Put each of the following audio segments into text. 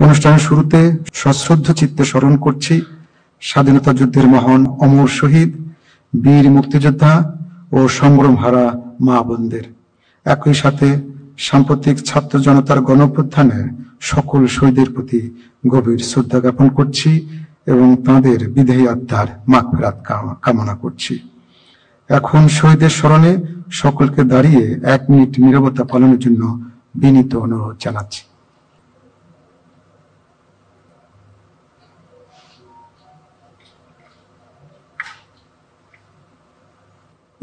অনুষ্ঠানের শুরুতে সশ্রদ্ধ চিত্তে স্মরণ করছি স্বাধীনতা যুদ্ধের মহান অমর শহীদ, বীর মুক্তিযোদ্ধা ও সম্ভ্রমহারা মা বোনদের। একই সাথে সাম্প্রতিক ছাত্র জনতার গণঅভ্যুত্থানের সকল শহীদের প্রতি গভীর শ্রদ্ধা জ্ঞাপন করছি এবং তাঁদের বিদেহী আত্মার মাগফিরাত কামনা করছি। এখন শহীদের স্মরণে সকলকে দাঁড়িয়ে 1 মিনিট নীরবতা পালনের জন্য বিনীত অনুরোধ জানাচ্ছি।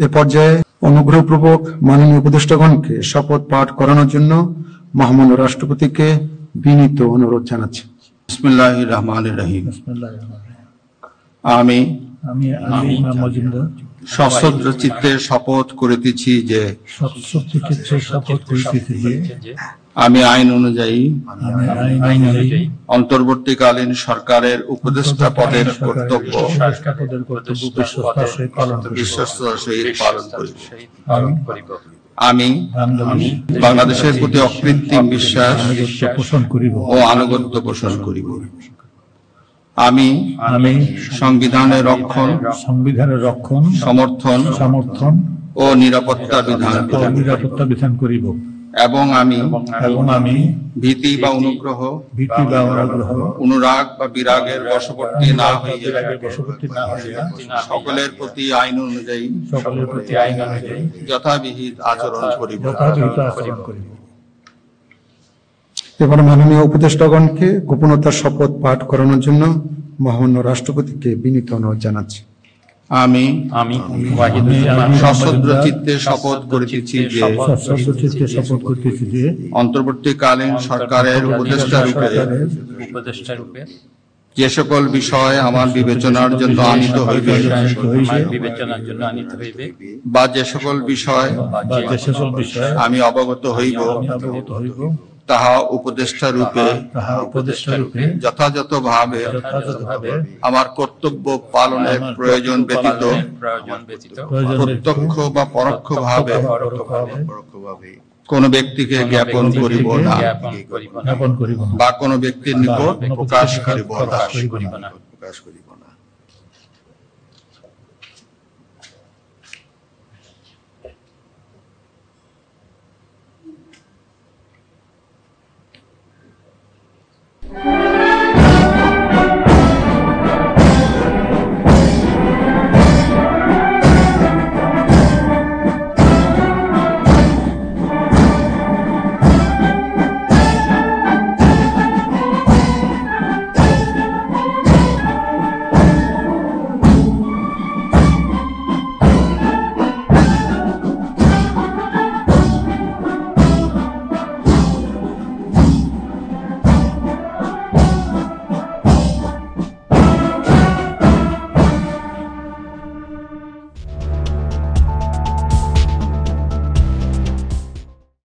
এ পর্যায়ে অনুগ্রহপূর্বক মাননীয় উপদেষ্টাগণকে শপথ পাঠ করানোর জন্য মহামান্য রাষ্ট্রপতিকে বিনীত অনুরোধ জানাচ্ছি। বিসমিল্লাহির রহমানির রহিম। আমি সশ্রদ্ধ চিত্তে শপথ করিতেছি যে আমি আইন অনুযায়ী অন্তর্বর্তীকালীন সরকারের উপদেষ্টা পদের কর্তব্য বিশ্বস্ততার সহিত পালন করিব। আমি বাংলাদেশের প্রতি অকৃত্রিম বিশ্বাস ও আনুগত্য পোষণ করিব। আমি সংবিধানের রক্ষণ, সমর্থন ও নিরাপত্তা বিধান করিব এবং আমি ভীতি বা অনুগ্রহ, অনুরাগ বা বিরাগের বশবর্তী না হইয়া সকলের প্রতি আইন অনুযায়ী যথাবিহিত আচরণ করিব। এবার মাননীয় উপদেষ্টাগণকে গোপনতার শপথ পাঠ করানোর জন্য মহামান্য রাষ্ট্রপতিকে বিনীত অনুরোধ জানাচ্ছি। আমি সশ্রদ্ধ চিত্তে শপথ করিতেছি যে অন্তর্বর্তীকালীন সরকারের উপদেষ্টা রূপে যে সকল বিষয় আমার বিবেচনার জন্য আনিত হইবে বা যে সকল বিষয় আমি অবগত হইব তাহা উপদেষ্টা রূপে যথাযথভাবে আমার কর্তব্য পালনের প্রয়োজন ব্যতীত প্রত্যক্ষ বা পরোক্ষভাবে কোন ব্যক্তিকে জ্ঞাপন করিব না বা কোন ব্যক্তির নিকট প্রকাশ করিব না।